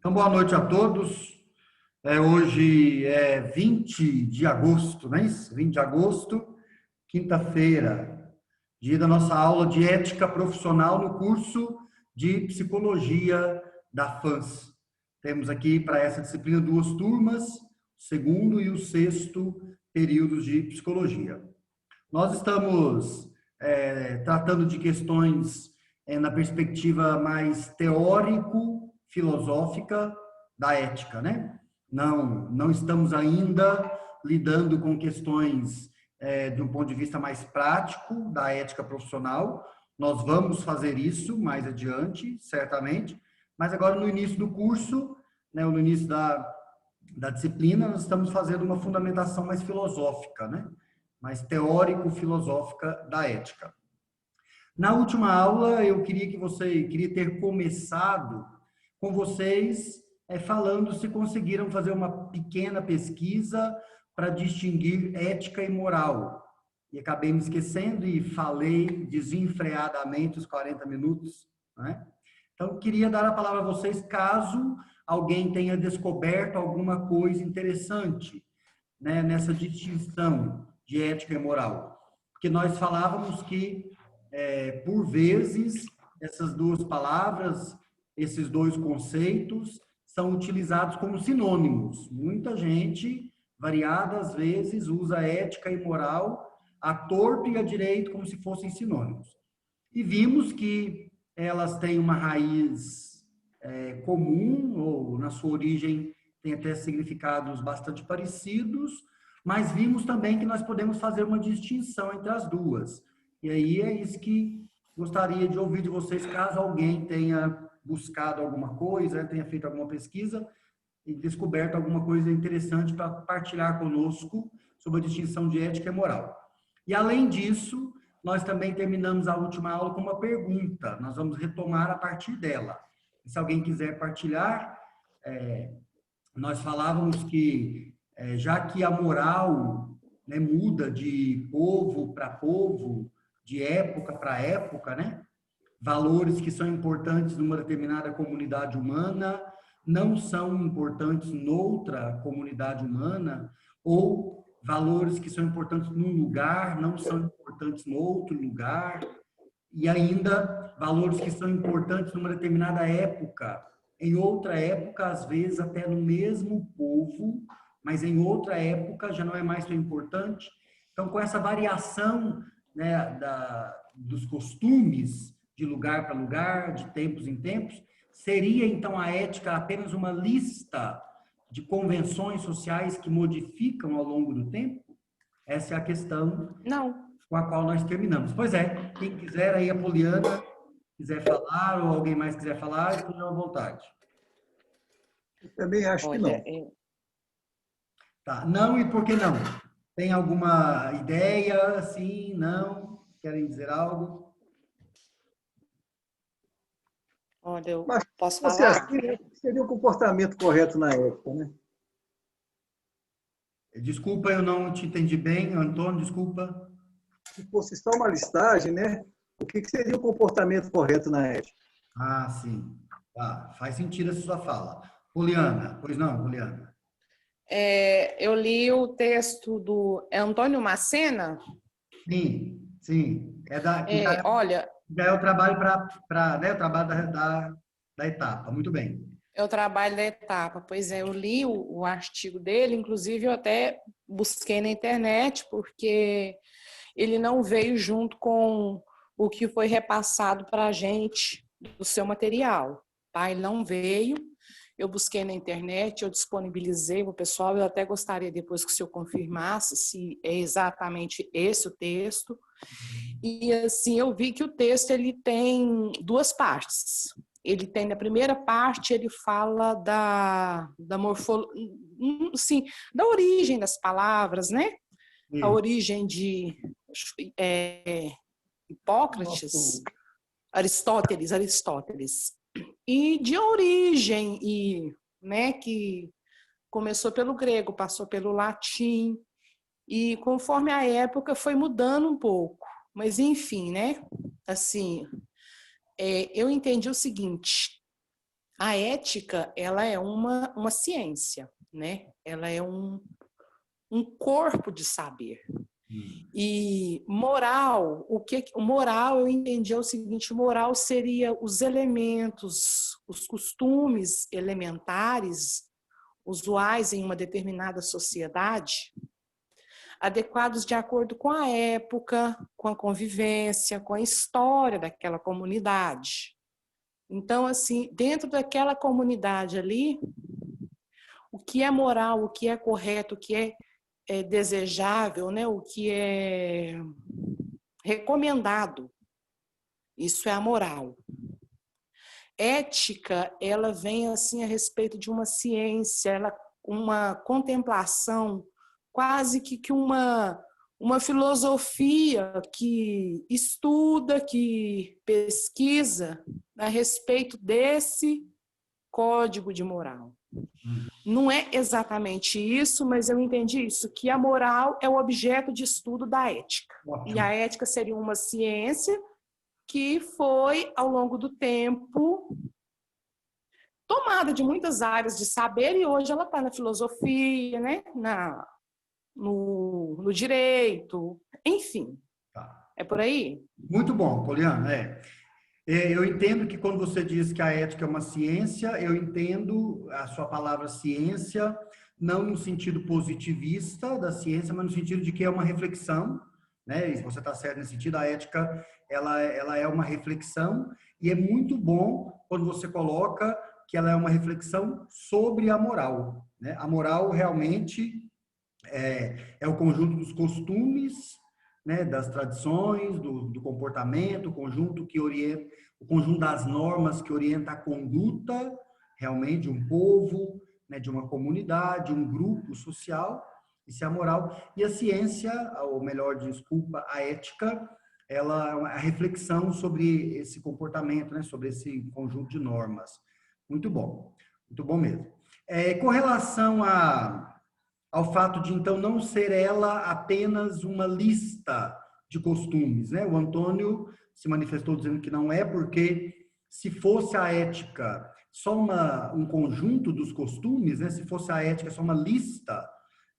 Então, boa noite a todos. Hoje é 20 de agosto, não é isso? 20 de agosto, quinta-feira, dia da nossa aula de ética profissional no curso de psicologia da FANS. Temos aqui para essa disciplina duas turmas, o segundo e o sexto períodos de psicologia. Nós estamos tratando de questões na perspectiva mais teórico-filosófica da ética, né? Não estamos ainda lidando com questões de um ponto de vista mais prático da ética profissional. Nós vamos fazer isso mais adiante, certamente, mas agora no início do curso, né, no início da disciplina, nós estamos fazendo uma fundamentação mais filosófica, né? Mais teórico-filosófica da ética. Na última aula, eu queria ter começado com vocês falando se conseguiram fazer uma pequena pesquisa para distinguir ética e moral. E acabei me esquecendo e falei desenfreadamente os 40 minutos, né? Então, queria dar a palavra a vocês caso alguém tenha descoberto alguma coisa interessante, né, nessa distinção de ética e moral. Porque nós falávamos que, por vezes, essas duas palavras, esses dois conceitos, são utilizados como sinônimos. Muita gente, variadas vezes, usa ética e moral à torto e à direito como se fossem sinônimos. E vimos que elas têm uma raiz comum, ou na sua origem tem até significados bastante parecidos, mas vimos também que nós podemos fazer uma distinção entre as duas. E aí é isso que gostaria de ouvir de vocês, caso alguém tenha buscado alguma coisa, tenha feito alguma pesquisa e descoberto alguma coisa interessante para partilhar conosco sobre a distinção de ética e moral. E além disso, nós também terminamos a última aula com uma pergunta. Nós vamos retomar a partir dela. Se alguém quiser partilhar, nós falávamos que, já que a moral, né, muda de povo para povo, de época para época, né? Valores que são importantes numa determinada comunidade humana não são importantes noutra comunidade humana, ou valores que são importantes num lugar não são importantes no outro lugar, e ainda valores que são importantes numa determinada época, em outra época, às vezes até no mesmo povo, mas em outra época já não é mais tão importante. Então, com essa variação, né, dos costumes de lugar para lugar, de tempos em tempos, seria então a ética apenas uma lista de convenções sociais que modificam ao longo do tempo? Essa é a questão Não. com a qual nós terminamos. Pois é, quem quiser aí, a Poliana, quiser falar, ou alguém mais quiser falar, estejam à vontade. Eu também acho que não. Tá, não e por que não? Tem alguma ideia? Sim, não? Querem dizer algo? Olha, eu Mas posso você falar? acha que seria o comportamento correto na época, né? Desculpa, eu não te entendi bem, Antônio, desculpa. Se fosse só uma listagem, né? O que seria o comportamento correto na época? Ah, sim. Tá, faz sentido essa sua fala. Poliana, pois não, Poliana? Eu li o texto do Antônio Macena. Sim, sim. Olha, Já é o trabalho né, o trabalho da etapa. Muito bem. é o trabalho da etapa. Pois é, eu li o artigo dele, inclusive eu até busquei na internet, porque ele não veio junto com o que foi repassado para a gente do seu material. Tá? Ele não veio. Eu busquei na internet, eu disponibilizei para o pessoal, eu até gostaria depois que o senhor confirmasse se é exatamente esse o texto. E assim, eu vi que o texto ele tem duas partes. Ele tem, na primeira parte, ele fala da sim, da origem das palavras, né? A origem de Hipócrates, Aristóteles. E de origem, né, que começou pelo grego, passou pelo latim, e conforme a época foi mudando um pouco. Mas, enfim, né, assim, eu entendi o seguinte, A ética, ela é uma ciência, né? Ela é um corpo de saber. E moral, o moral eu entendi é o seguinte, moral seria os elementos, os costumes elementares usuais em uma determinada sociedade, adequados de acordo com a época, com a convivência, com a história daquela comunidade. Então, assim, dentro daquela comunidade ali, o que é moral, o que é correto, o que é desejável, né? O que é recomendado, isso é a moral. Ética, ela vem assim a respeito de uma ciência, uma contemplação, quase que uma filosofia que estuda, que pesquisa a respeito desse código de moral. Não é exatamente isso, mas eu entendi isso, que a moral é o objeto de estudo da ética. Ótimo. E a ética seria uma ciência que foi, ao longo do tempo, tomada de muitas áreas de saber e hoje ela está na filosofia, né? No direito, enfim. Tá. É por aí? Muito bom, Poliana. Eu entendo que quando você diz que a ética é uma ciência, eu entendo a sua palavra ciência, não no sentido positivista da ciência, mas no sentido de que é uma reflexão, né? E você está certo nesse sentido, a ética, ela é uma reflexão, e é muito bom quando você coloca que ela é uma reflexão sobre a moral, né? A moral realmente é o conjunto dos costumes, né, das tradições, do comportamento, o conjunto que orienta, o conjunto das normas que orienta a conduta realmente de um povo, né, de uma comunidade, um grupo social, isso é a moral. E a ciência, ou melhor, desculpa, a ética, ela é uma reflexão sobre esse comportamento, né, sobre esse conjunto de normas. Muito bom mesmo. Com relação ao fato de, então, não ser ela apenas uma lista de costumes, né? O Antônio se manifestou dizendo que não é, porque se fosse a ética só um conjunto dos costumes, né? Se fosse a ética só uma lista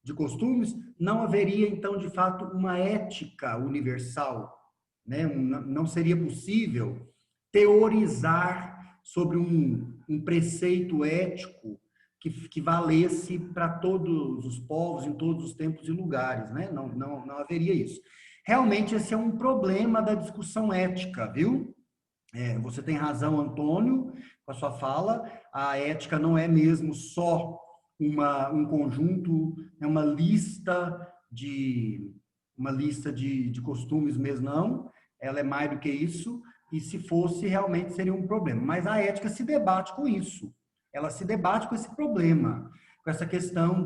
de costumes, não haveria, então, de fato, uma ética universal, né? Não seria possível teorizar sobre um preceito ético que valesse para todos os povos, em todos os tempos e lugares, né? Não haveria isso. Realmente, esse é um problema da discussão ética, viu? Você tem razão, Antônio, com a sua fala. A ética não é mesmo só um conjunto, é uma lista de costumes mesmo, não. Ela é mais do que isso, e se fosse, realmente seria um problema. Mas a ética se debate com isso. Ela se debate com esse problema, com essa questão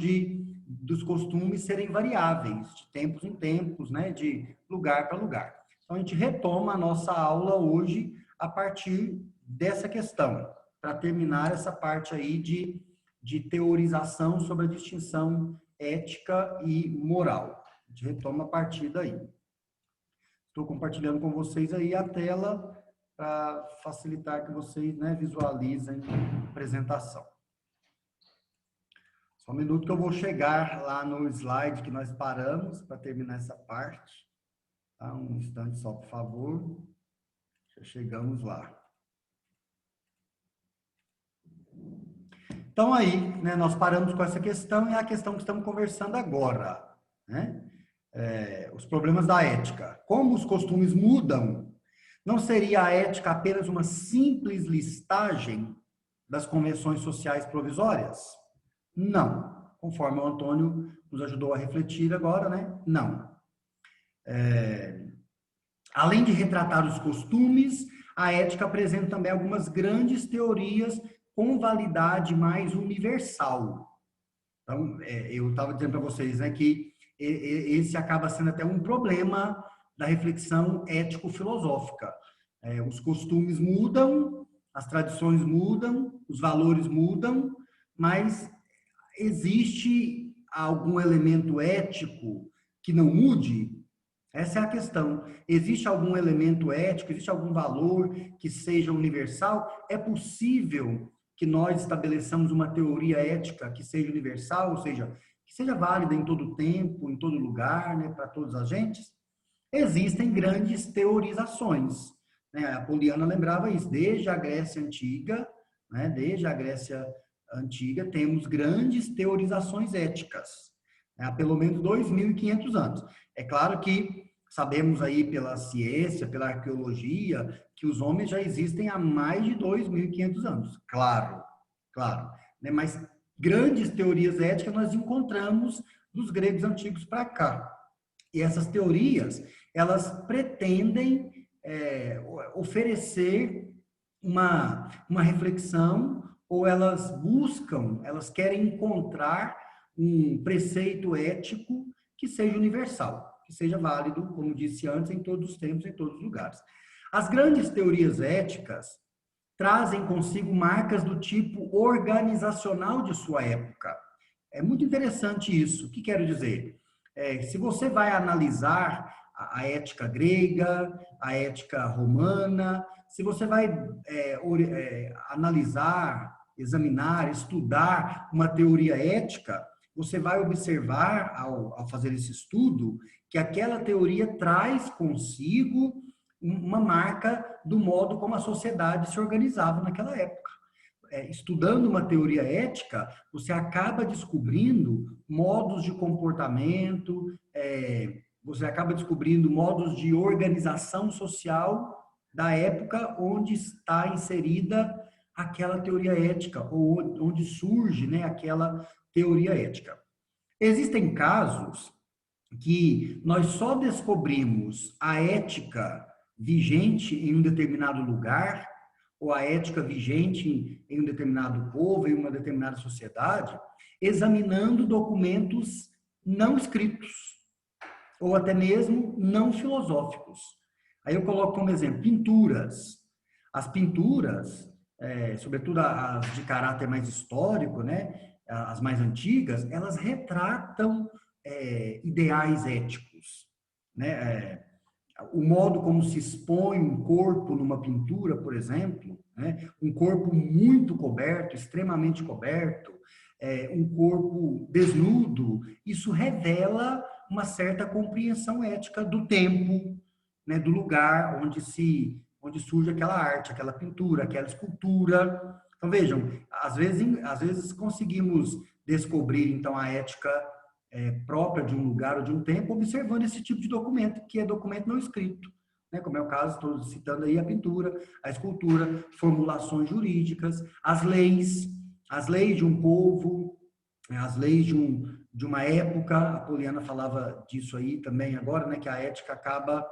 dos costumes serem variáveis, de tempos em tempos, né, de lugar para lugar. Então, a gente retoma a nossa aula hoje a partir dessa questão, para terminar essa parte aí de teorização sobre a distinção ética e moral. A gente retoma a partir daí. Estou compartilhando com vocês aí a tela para facilitar que vocês, né, visualizem a apresentação. Só um minuto que eu vou chegar lá no slide que nós paramos para terminar essa parte. Tá? Um instante só, por favor. Já chegamos lá. Então aí, né, nós paramos com essa questão e é a questão que estamos conversando agora, né? Os problemas da ética. Como os costumes mudam, não seria a ética apenas uma simples listagem das convenções sociais provisórias? Não. Conforme o Antônio nos ajudou a refletir agora, né? Não. Além de retratar os costumes, a ética apresenta também algumas grandes teorias com validade mais universal. Então, eu estava dizendo para vocês, né, que esse acaba sendo até um problema da reflexão ético-filosófica. Os costumes mudam, as tradições mudam, os valores mudam, mas existe algum elemento ético que não mude? Essa é a questão. Existe algum elemento ético, existe algum valor que seja universal? É possível que nós estabeleçamos uma teoria ética que seja universal, ou seja, que seja válida em todo tempo, em todo lugar, né, para todos os agentes. Existem grandes teorizações, né? A Poliana lembrava isso, desde a Grécia Antiga, né? Desde a Grécia Antiga temos grandes teorizações éticas, né? Há pelo menos 2.500 anos. É claro que sabemos aí pela ciência, pela arqueologia, que os homens já existem há mais de 2.500 anos, claro, claro, né? Mas grandes teorias éticas nós encontramos dos gregos antigos para cá. E essas teorias, elas pretendem oferecer uma reflexão, ou elas buscam, elas querem encontrar um preceito ético que seja universal, que seja válido, como disse antes, em todos os tempos, em todos os lugares. As grandes teorias éticas trazem consigo marcas do tipo organizacional de sua época. É muito interessante isso. O que quero dizer? Se você vai analisar a ética grega, a ética romana, se você vai analisar, examinar, estudar uma teoria ética, você vai observar, ao fazer esse estudo, que aquela teoria traz consigo uma marca do modo como a sociedade se organizava naquela época. Estudando uma teoria ética, você acaba descobrindo modos de comportamento, você acaba descobrindo modos de organização social da época onde está inserida aquela teoria ética, ou onde surge, né, aquela teoria ética. Existem casos que nós só descobrimos a ética vigente em um determinado lugar, ou a ética vigente em um determinado povo, em uma determinada sociedade, examinando documentos não escritos, ou até mesmo não filosóficos. Aí eu coloco como exemplo pinturas. As pinturas, sobretudo as de caráter mais histórico, né, as mais antigas, elas retratam ideais éticos, né? O modo como se expõe um corpo numa pintura, por exemplo, né? Um corpo muito coberto, extremamente coberto, um corpo desnudo, isso revela uma certa compreensão ética do tempo, né? Do lugar onde surge aquela arte, aquela pintura, aquela escultura. Então vejam, às vezes conseguimos descobrir então a ética própria de um lugar ou de um tempo, observando esse tipo de documento, que é documento não escrito, né? Como é o caso, estou citando aí a pintura, a escultura, formulações jurídicas, as leis de um povo, as leis de uma época. A Poliana falava disso aí também agora, né? Que a ética acaba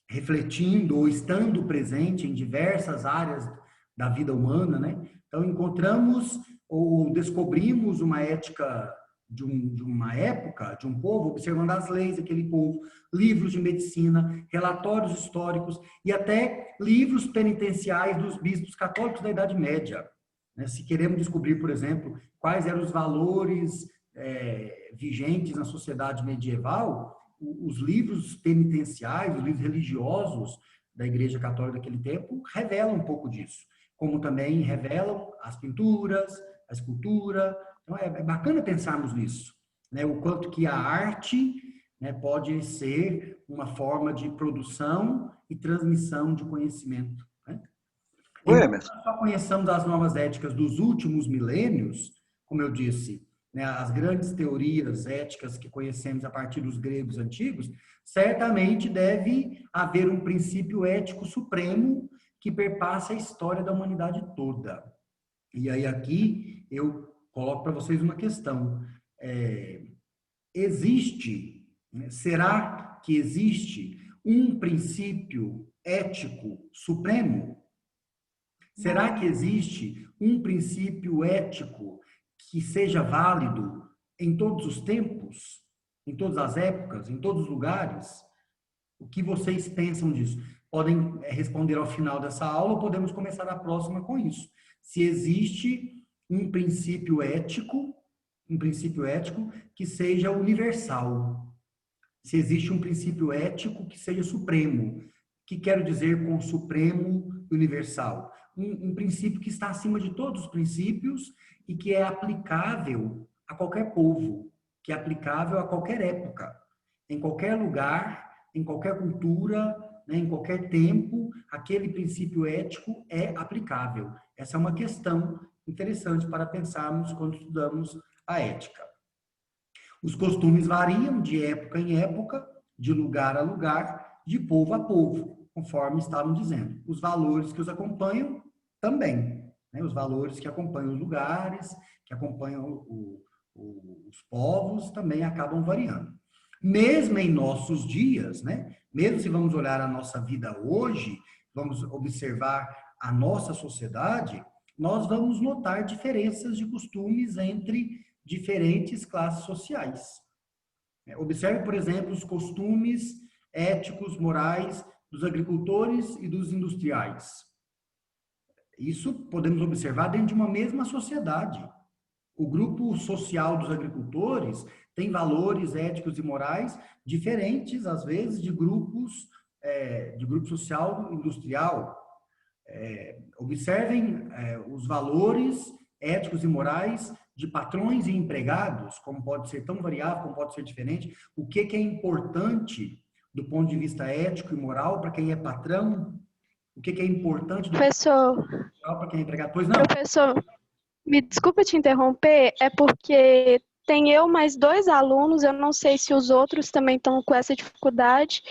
refletindo ou estando presente em diversas áreas da vida humana, né? Então, encontramos ou descobrimos uma ética de uma época, de um povo, observando as leis daquele povo, livros de medicina, relatórios históricos e até livros penitenciais dos bispos católicos da Idade Média. Né? Se queremos descobrir, por exemplo, quais eram os valores vigentes na sociedade medieval, os livros penitenciais, os livros religiosos da Igreja Católica daquele tempo revelam um pouco disso, como também revelam as pinturas, a escultura. Então, é bacana pensarmos nisso, né? O quanto que a arte, né, pode ser uma forma de produção e transmissão de conhecimento, né? Embora nós só conheçamos as normas éticas dos últimos milênios, como eu disse, né, as grandes teorias éticas que conhecemos a partir dos gregos antigos, certamente deve haver um princípio ético supremo que perpassa a história da humanidade toda. E aí aqui eu coloco para vocês uma questão. Será que existe um princípio ético supremo? Será que existe um princípio ético que seja válido em todos os tempos, em todas as épocas, em todos os lugares? O que vocês pensam disso? Podem responder ao final dessa aula ou podemos começar a próxima com isso. Se existe um princípio ético que seja universal. Se existe um princípio ético que seja supremo, que quero dizer com supremo e universal? Um princípio que está acima de todos os princípios e que é aplicável a qualquer povo, que é aplicável a qualquer época, em qualquer lugar, em qualquer cultura, né, em qualquer tempo, aquele princípio ético é aplicável. Essa é uma questão interessante para pensarmos quando estudamos a ética. Os costumes variam de época em época, de lugar a lugar, de povo a povo, conforme estavam dizendo. Os valores que os acompanham também, né? Os valores que acompanham os lugares, que acompanham os povos, também acabam variando. Mesmo em nossos dias, né? Mesmo se vamos olhar a nossa vida hoje, vamos observar a nossa sociedade, nós vamos notar diferenças de costumes entre diferentes classes sociais. Observe, por exemplo, os costumes éticos, morais dos agricultores e dos industriais. Isso podemos observar dentro de uma mesma sociedade. O grupo social dos agricultores tem valores éticos e morais diferentes, às vezes, de grupo social industrial. Observem os valores éticos e morais de patrões e empregados, como pode ser tão variável, como pode ser diferente. O que é importante do ponto de vista ético e moral para quem é patrão? O que é importante do ponto de vista moral para quem é empregado? Pois não? Professor, me desculpa te interromper, é porque tem eu mais 2 alunos, eu não sei se os outros também estão com essa dificuldade,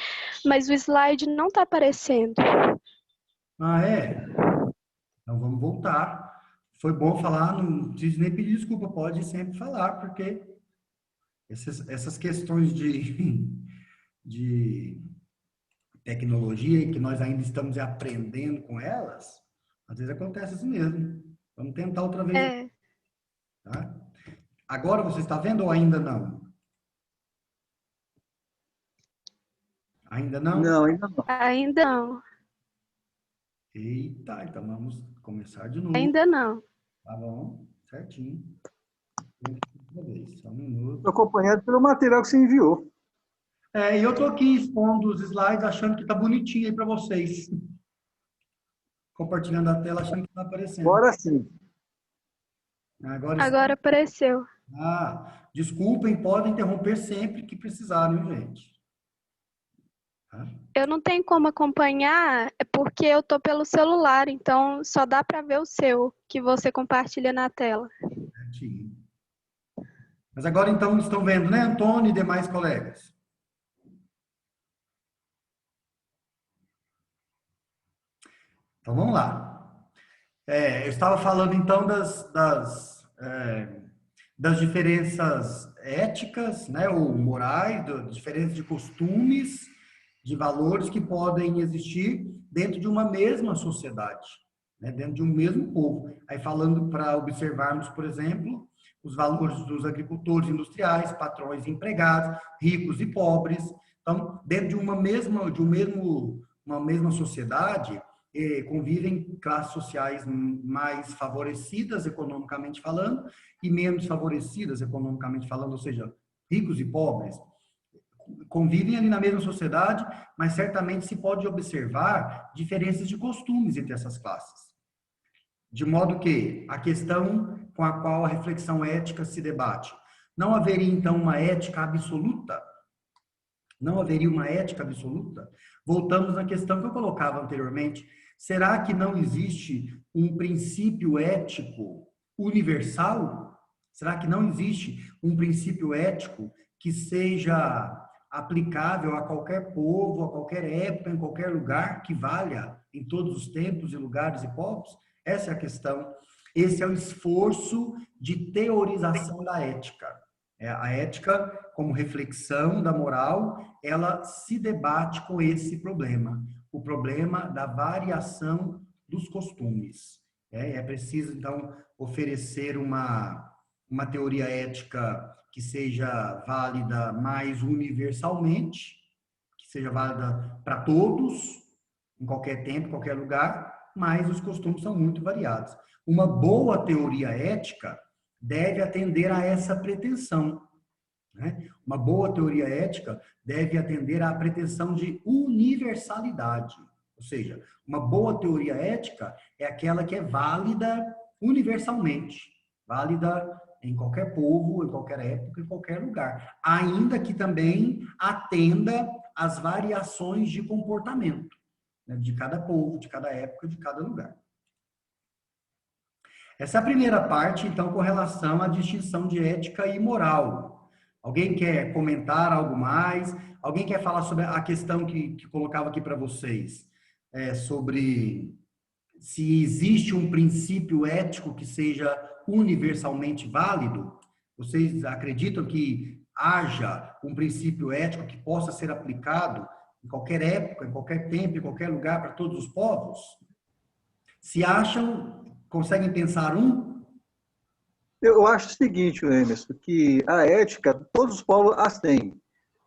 mas o slide não está aparecendo. Ah, é? Então vamos voltar. Foi bom falar, não precisa nem pedir desculpa, pode sempre falar, porque essas questões de tecnologia, que nós ainda estamos aprendendo com elas, às vezes acontece assim mesmo. Vamos tentar outra vez. Tá? Agora você está vendo ou ainda não? Ainda não? Não, ainda não. Ainda não. Eita, então vamos começar de novo. Ainda não. Tá bom, certinho. Só um minuto. Estou acompanhado pelo material que você enviou. E eu estou aqui expondo os slides, achando que está bonitinho aí para vocês. Compartilhando a tela, achando que está aparecendo. Agora sim. Agora apareceu. Desculpem, podem interromper sempre que precisarem, gente. Tá? Eu não tenho como acompanhar, é porque eu estou pelo celular, então só dá para ver o seu, que você compartilha na tela. Certinho. Mas agora, então, estão vendo, né, Antônio e demais colegas? Então, vamos lá. Eu estava falando, então, das diferenças éticas, né, ou morais, das diferenças de costumes, de valores que podem existir dentro de uma mesma sociedade, né, dentro de um mesmo povo. Aí falando para observarmos, por exemplo, os valores dos agricultores industriais, patrões e empregados, ricos e pobres. Então, dentro de uma mesma sociedade, convivem classes sociais mais favorecidas economicamente falando e menos favorecidas economicamente falando, ou seja, ricos e pobres. Convivem ali na mesma sociedade, mas certamente se pode observar diferenças de costumes entre essas classes. De modo que a questão com a qual a reflexão ética se debate, não haveria então uma ética absoluta? Não haveria uma ética absoluta? Voltamos na questão que eu colocava anteriormente. Será que não existe um princípio ético universal? Será que não existe um princípio ético que seja aplicável a qualquer povo, a qualquer época, em qualquer lugar, que valha em todos os tempos e lugares e povos? Essa é a questão. Esse é o esforço de teorização da ética. A ética, como reflexão da moral, ela se debate com esse problema, o problema da variação dos costumes. É preciso, então, oferecer uma teoria ética que seja válida mais universalmente, que seja válida para todos, em qualquer tempo, em qualquer lugar, mas os costumes são muito variados. Uma boa teoria ética deve atender a essa pretensão, né? Uma boa teoria ética deve atender à pretensão de universalidade. Ou seja, uma boa teoria ética é aquela que é válida universalmente, válida em qualquer povo, em qualquer época, em qualquer lugar, ainda que também atenda às variações de comportamento, né, de cada povo, de cada época, de cada lugar. Essa é a primeira parte, então, com relação à distinção de ética e moral. Alguém quer comentar algo mais? Alguém quer falar sobre a questão que colocava aqui para vocês? Sobre se existe um princípio ético que seja universalmente válido? Vocês acreditam que haja um princípio ético que possa ser aplicado em qualquer época, em qualquer tempo, em qualquer lugar, para todos os povos? Se acham, conseguem pensar um? Eu acho o seguinte, Emerson, que a ética, todos os povos as têm,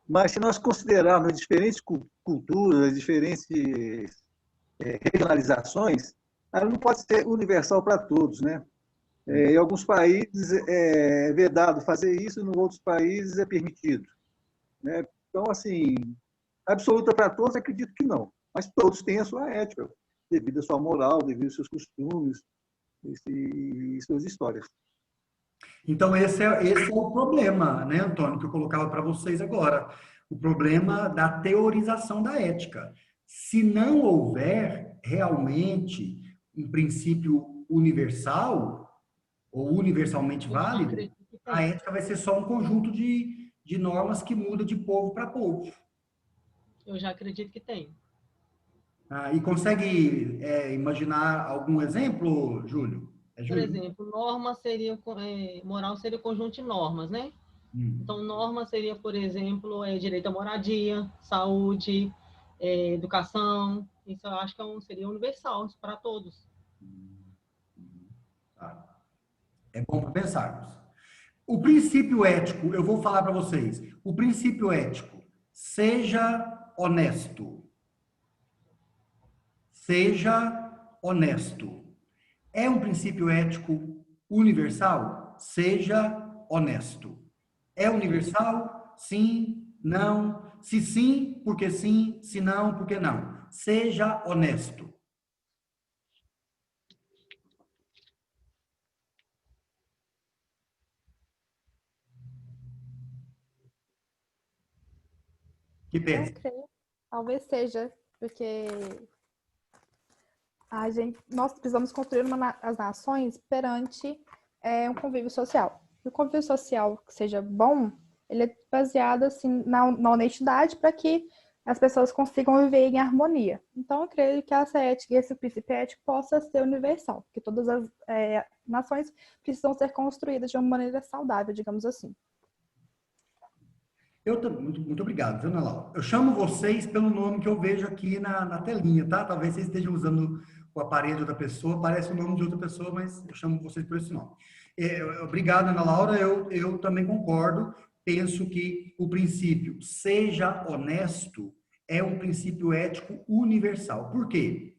mas se nós considerarmos as diferentes culturas, as diferentes regionalizações, ela não pode ser universal para todos, né? Em alguns países é vedado fazer isso, em outros países é permitido, né? Então, assim, absoluta para todos, acredito que não. Mas todos têm a sua ética, devido à sua moral, devido aos seus costumes e suas histórias. Então, esse é o problema, né, Antônio, que eu colocava para vocês agora. O problema da teorização da ética. Se não houver realmente um princípio universal, ou universalmente Eu já válido, acredito que a tem. ética vai ser só um conjunto de normas que muda de povo para povo. Eu já acredito que tem. E consegue imaginar algum exemplo, Júlio? É Por Júlio? exemplo, norma seria, moral seria o conjunto de normas, né? Hum. Então, norma seria, por exemplo, direito à moradia, saúde, educação. Isso eu acho que seria universal para todos. Tá. É bom para pensarmos. O princípio ético, eu vou falar para vocês. O princípio ético, seja honesto. Seja honesto. É um princípio ético universal? Seja honesto. É universal? Sim, não. Se sim, porque sim. Se não, porque não. Seja honesto. Que Eu pensa? creio, talvez seja, porque nós precisamos construir as nações perante um convívio social. E o convívio social que seja bom, ele é baseado assim, na honestidade para que as pessoas consigam viver em harmonia. Então, eu creio que essa ética, esse princípio ético possa ser universal, porque todas as nações precisam ser construídas de uma maneira saudável, digamos assim. Muito obrigado, viu, Ana Laura? Eu chamo vocês pelo nome que eu vejo aqui na telinha, tá? Talvez vocês estejam usando o aparelho de outra pessoa, parece o nome de outra pessoa, mas eu chamo vocês por esse nome. Obrigado, Ana Laura, eu também concordo. Penso que o princípio seja honesto é um princípio ético universal. Por quê?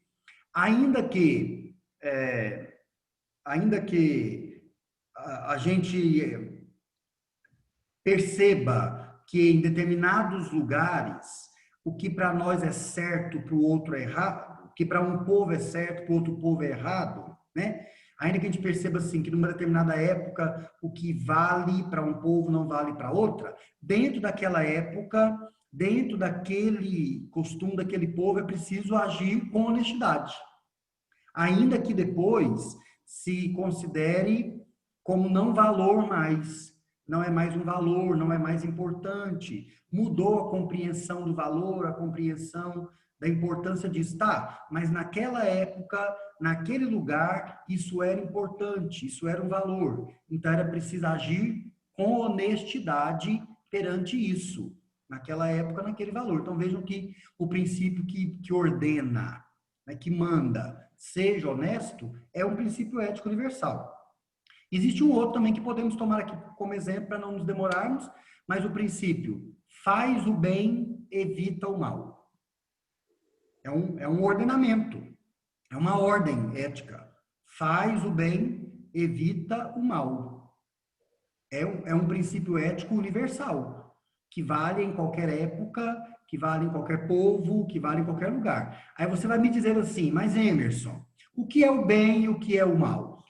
Ainda que a gente perceba que em determinados lugares o que para nós é certo, para o outro é errado, o que para um povo é certo, para o outro povo é errado, né? Ainda que a gente perceba assim que numa determinada época o que vale para um povo não vale para outra, dentro daquela época, dentro daquele costume daquele povo é preciso agir com honestidade. Ainda que depois se considere como não valor mais, não é mais um valor, não é mais importante. Mudou a compreensão do valor, a compreensão da importância de estar, mas naquela época, naquele lugar, isso era importante, isso era um valor. Então era preciso agir com honestidade perante isso, naquela época, naquele valor. Então vejam que o princípio que ordena, né, que manda, seja honesto, é um princípio ético universal. Existe um outro também que podemos tomar aqui como exemplo para não nos demorarmos, mas o princípio faz o bem, evita o mal. É um ordenamento, é uma ordem ética. Faz o bem, evita o mal. é um princípio ético universal, que vale em qualquer época, que vale em qualquer povo, que vale em qualquer lugar. Aí você vai me dizer assim, mas Emerson, o que é o bem e o que é o mal?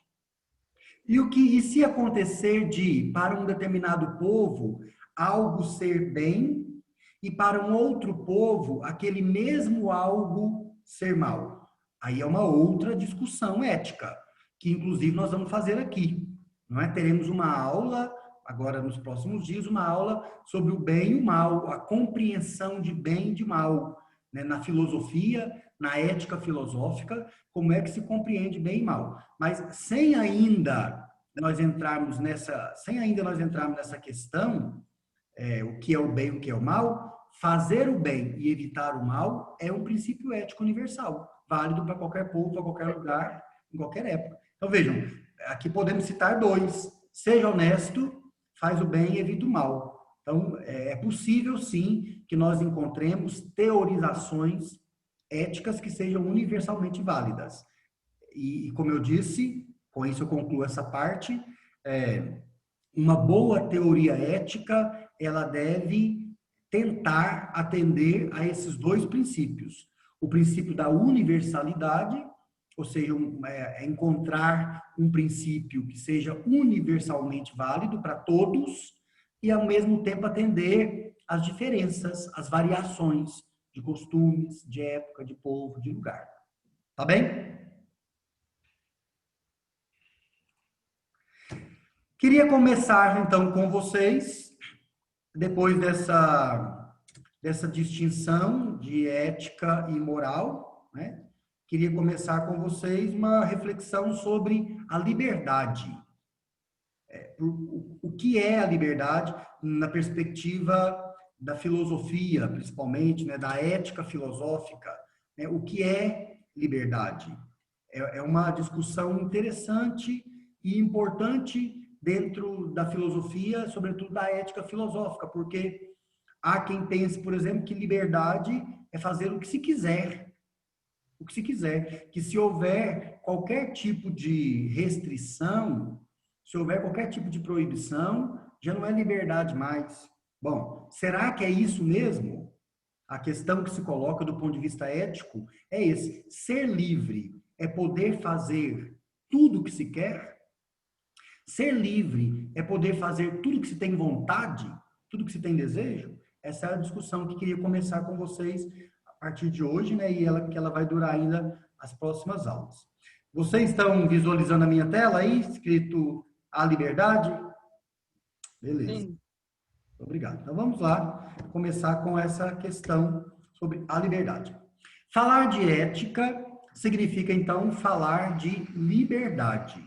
E se acontecer para um determinado povo, algo ser bem, e para um outro povo, aquele mesmo algo ser mal? Aí é uma outra discussão ética, que inclusive nós vamos fazer aqui. Não é? Teremos uma aula, agora nos próximos dias, uma aula sobre o bem e o mal, a compreensão de bem e de mal, né? Na filosofia, na ética filosófica, como é que se compreende bem e mal. Mas sem ainda nós entrarmos nessa questão, o que é o bem e o que é o mal, fazer o bem e evitar o mal é um princípio ético universal, válido para qualquer povo, para qualquer lugar, em qualquer época. Então vejam, aqui podemos citar dois. Seja honesto, faz o bem e evita o mal. Então, é possível, sim, que nós encontremos teorizações éticas que sejam universalmente válidas. E como eu disse, com isso eu concluo essa parte, uma boa teoria ética, ela deve tentar atender a esses dois princípios. O princípio da universalidade, ou seja, encontrar um princípio que seja universalmente válido para todos e, ao mesmo tempo, atender às diferenças, às variações de costumes, de época, de povo, de lugar. Tá bem? Queria começar, então, com vocês, depois dessa distinção de ética e moral, né? Queria começar com vocês uma reflexão sobre a liberdade. O que é a liberdade na perspectiva da filosofia, principalmente, né, da ética filosófica, né? O que é liberdade? É uma discussão interessante e importante dentro da filosofia, sobretudo da ética filosófica, porque há quem pense, por exemplo, que liberdade é fazer o que se quiser. O que se quiser. Que se houver qualquer tipo de restrição, se houver qualquer tipo de proibição, já não é liberdade mais. Bom, será que é isso mesmo? A questão que se coloca do ponto de vista ético é esse. Ser livre é poder fazer tudo o que se quer? Ser livre é poder fazer tudo que se tem vontade, tudo que se tem desejo? Essa é a discussão que queria começar com vocês a partir de hoje, né? E que ela vai durar ainda as próximas aulas. Vocês estão visualizando a minha tela aí, escrito a liberdade? Beleza. Sim. Obrigado. Então vamos lá, começar com essa questão sobre a liberdade. Falar de ética significa, então, falar de liberdade.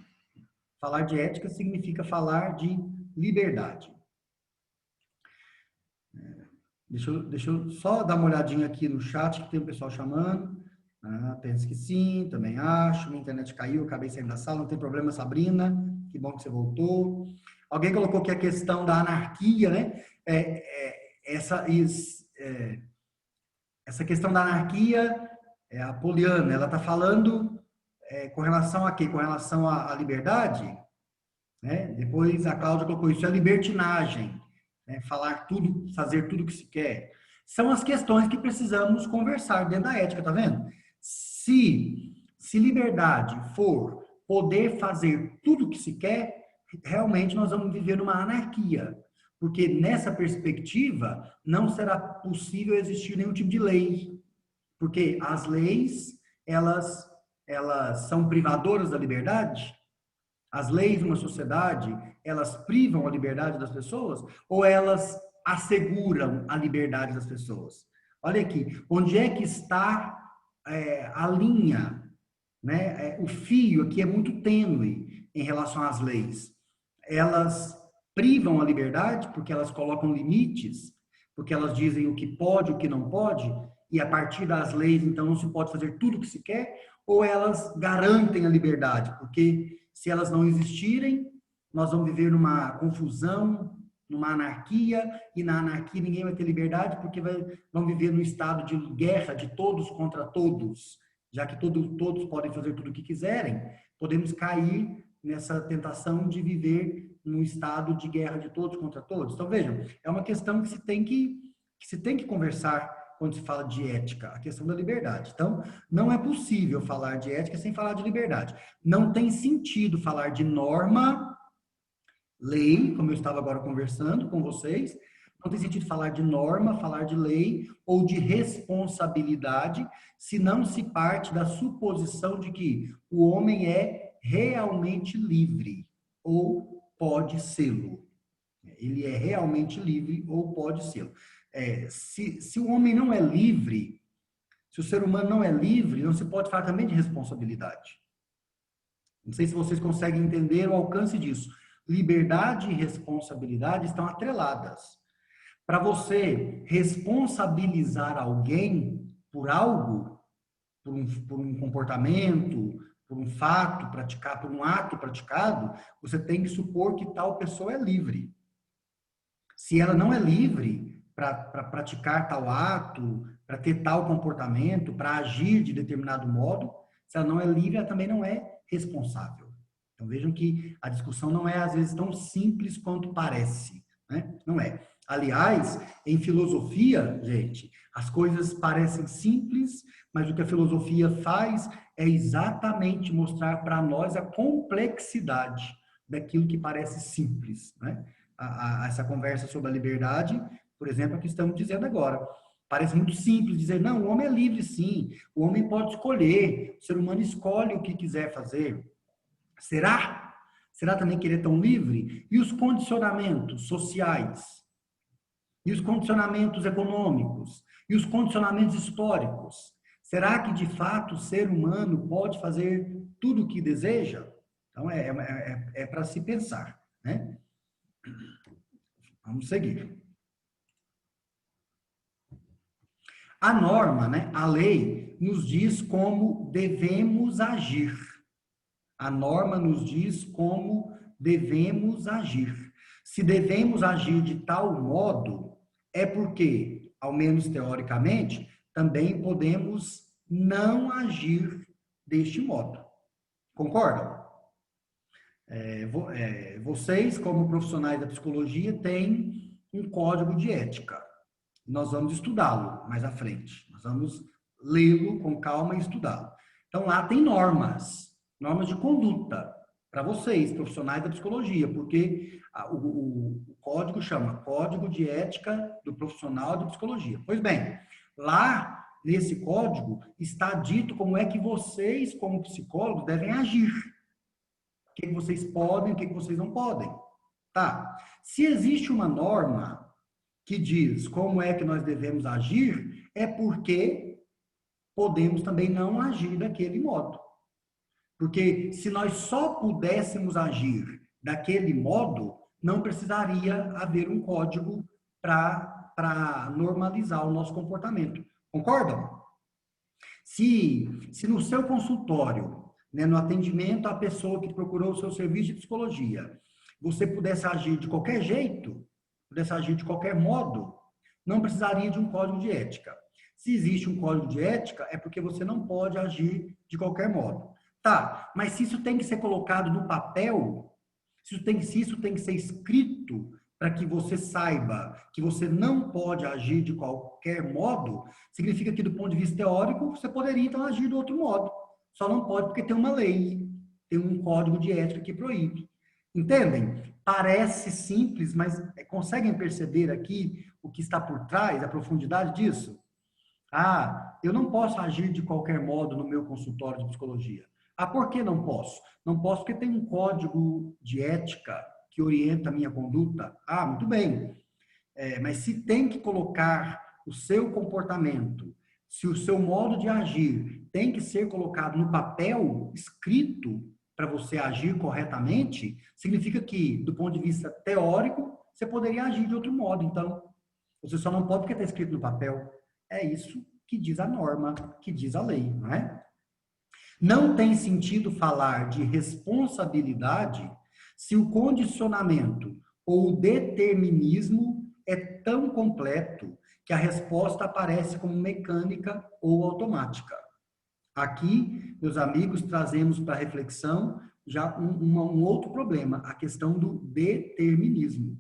Falar de ética significa falar de liberdade. Deixa eu só dar uma olhadinha aqui no chat, que tem o pessoal chamando. Penso que sim, também acho. Minha internet caiu, acabei saindo da sala. Não tem problema, Sabrina. Que bom que você voltou. Alguém colocou aqui a questão da anarquia, né? Essa questão da anarquia, a Poliana, ela está falando com relação a quê? Com relação à liberdade, né? Depois a Cláudia colocou isso, é libertinagem, né? Falar tudo, fazer tudo o que se quer. São as questões que precisamos conversar dentro da ética, tá vendo? Se liberdade for poder fazer tudo o que se quer, realmente nós vamos viver numa anarquia, porque nessa perspectiva não será possível existir nenhum tipo de lei, porque as leis, elas são privadoras da liberdade. As leis de uma sociedade, elas privam a liberdade das pessoas ou elas asseguram a liberdade das pessoas? Olha aqui, onde é que está a linha, né? O fio aqui é muito tênue em relação às leis. Elas privam a liberdade porque elas colocam limites, porque elas dizem o que pode, o que não pode, e a partir das leis, então, não se pode fazer tudo o que se quer, ou elas garantem a liberdade, porque se elas não existirem, nós vamos viver numa confusão, numa anarquia, e na anarquia ninguém vai ter liberdade, porque vão viver num estado de guerra de todos contra todos, já que todos podem fazer tudo o que quiserem, podemos cair nessa tentação de viver num estado de guerra de todos contra todos? Então, vejam, é uma questão que se tem que conversar quando se fala de ética, a questão da liberdade. Então, não é possível falar de ética sem falar de liberdade. Não tem sentido falar de norma, lei, como eu estava agora conversando com vocês, não tem sentido falar de norma, falar de lei ou de responsabilidade, se não se parte da suposição de que o homem é realmente livre ou pode sê-lo. Ele é realmente livre ou pode sê-lo. Se o homem não é livre, se o ser humano não é livre, não se pode falar também de responsabilidade. Não sei se vocês conseguem entender o alcance disso. Liberdade e responsabilidade estão atreladas. Para você responsabilizar alguém por algo, por um comportamento, por um fato praticado, por um ato praticado, você tem que supor que tal pessoa é livre. Se ela não é livre para praticar tal ato, para ter tal comportamento, para agir de determinado modo, se ela não é livre, ela também não é responsável. Então vejam que a discussão não é às vezes tão simples quanto parece, né? Não é. Aliás, em filosofia, gente, as coisas parecem simples, mas o que a filosofia faz é exatamente mostrar para nós a complexidade daquilo que parece simples, né? Essa conversa sobre a liberdade, por exemplo, é o que estamos dizendo agora. Parece muito simples dizer, não, o homem é livre sim, o homem pode escolher, o ser humano escolhe o que quiser fazer. Será? Será também que ele é tão livre? E os condicionamentos sociais? E os condicionamentos econômicos? E os condicionamentos históricos? Será que, de fato, o ser humano pode fazer tudo o que deseja? Então, é para se pensar, né? Vamos seguir. A norma, né, a lei, nos diz como devemos agir. A norma nos diz como devemos agir. Se devemos agir de tal modo, é porque, ao menos teoricamente, também podemos não agir deste modo. Concordam? Vocês, como profissionais da psicologia, têm um código de ética. Nós vamos estudá-lo mais à frente. Nós vamos lê-lo com calma e estudá-lo. Então, lá tem normas de conduta para vocês, profissionais da psicologia, porque o código chama Código de Ética do Profissional de Psicologia. Pois bem, lá nesse código está dito como é que vocês, como psicólogos, devem agir. O que vocês podem, o que vocês não podem. Tá? Se existe uma norma que diz como é que nós devemos agir, é porque podemos também não agir daquele modo. Porque se nós só pudéssemos agir daquele modo, não precisaria haver um código para normalizar o nosso comportamento. Concordam? Se no seu consultório, né, no atendimento à pessoa que procurou o seu serviço de psicologia, você pudesse agir de qualquer jeito, pudesse agir de qualquer modo, não precisaria de um código de ética. Se existe um código de ética, é porque você não pode agir de qualquer modo. Tá, mas se isso tem que ser colocado no papel, se isso tem que ser escrito para que você saiba que você não pode agir de qualquer modo, significa que, do ponto de vista teórico, você poderia, então, agir de outro modo. Só não pode porque tem uma lei, tem um código de ética que proíbe. Entendem? Parece simples, mas conseguem perceber aqui o que está por trás, a profundidade disso? Ah, eu não posso agir de qualquer modo no meu consultório de psicologia. Ah, por que não posso? Não posso porque tem um código de ética que orienta a minha conduta. Ah, muito bem. Mas se tem que colocar o seu comportamento, se o seu modo de agir tem que ser colocado no papel, escrito, para você agir corretamente, significa que, do ponto de vista teórico, você poderia agir de outro modo. Então, você só não pode porque está escrito no papel. É isso que diz a norma, que diz a lei, não é? Não tem sentido falar de responsabilidade se o condicionamento ou o determinismo é tão completo que a resposta aparece como mecânica ou automática. Aqui, meus amigos, trazemos para reflexão já um outro problema, a questão do determinismo.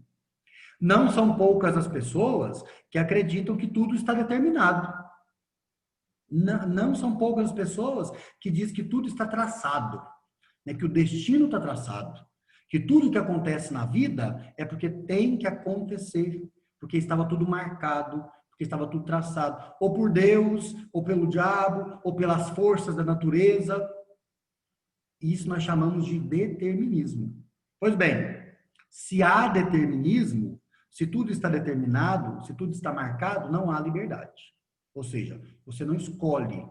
Não são poucas as pessoas que acreditam que tudo está determinado. Não são poucas as pessoas que dizem que tudo está traçado, né? Que o destino está traçado, que tudo que acontece na vida é porque tem que acontecer, porque estava tudo marcado, porque estava tudo traçado, ou por Deus, ou pelo diabo, ou pelas forças da natureza. Isso nós chamamos de determinismo. Pois bem, se há determinismo, se tudo está determinado, se tudo está marcado, não há liberdade. Ou seja, você não escolhe,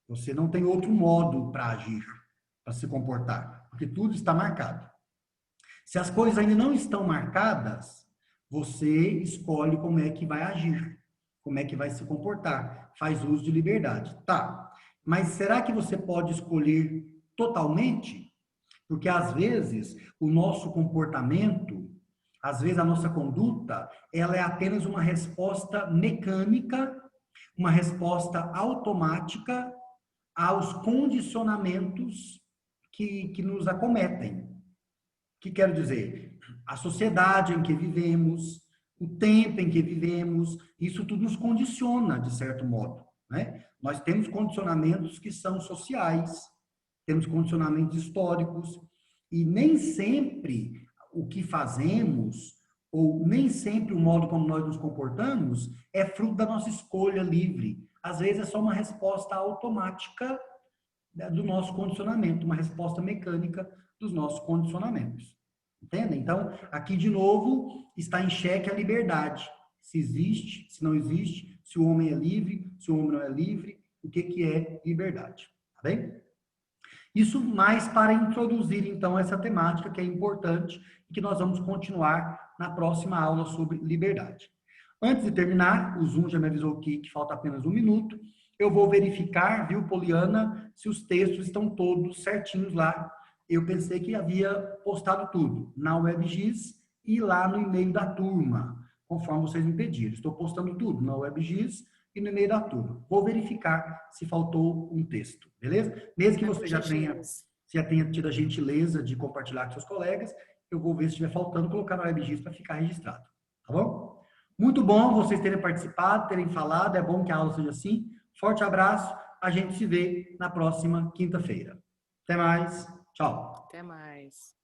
você não tem outro modo para agir, para se comportar, porque tudo está marcado. Se as coisas ainda não estão marcadas, você escolhe como é que vai agir, como é que vai se comportar, faz uso de liberdade. Tá, mas será que você pode escolher totalmente? Porque às vezes o nosso comportamento, às vezes a nossa conduta, ela é apenas uma resposta mecânica, uma resposta automática aos condicionamentos que nos acometem. O que quero dizer? A sociedade em que vivemos, o tempo em que vivemos, isso tudo nos condiciona, de certo modo, né? Nós temos condicionamentos que são sociais, temos condicionamentos históricos, e nem sempre o que fazemos, ou nem sempre o modo como nós nos comportamos, é fruto da nossa escolha livre. Às vezes é só uma resposta automática do nosso condicionamento, uma resposta mecânica dos nossos condicionamentos. Entende? Então, aqui de novo está em xeque a liberdade. Se existe, se não existe, se o homem é livre, se o homem não é livre, o que é liberdade. Tá bem? Isso mais para introduzir, então, essa temática que é importante e que nós vamos continuar na próxima aula sobre liberdade. Antes de terminar, o Zoom já me avisou aqui que falta apenas 1 minuto. Eu vou verificar, viu, Poliana, se os textos estão todos certinhos lá. Eu pensei que havia postado tudo na WebGIS e lá no e-mail da turma, conforme vocês me pediram. Estou postando tudo na WebGIS e no e-mail da turma. Vou verificar se faltou um texto, beleza? Mesmo que você já tenha tido a gentileza de compartilhar com seus colegas, eu vou ver se estiver faltando, colocar na WebGIS para ficar registrado, tá bom? Muito bom vocês terem participado, terem falado, é bom que a aula seja assim. Forte abraço, a gente se vê na próxima quinta-feira. Até mais, tchau. Até mais.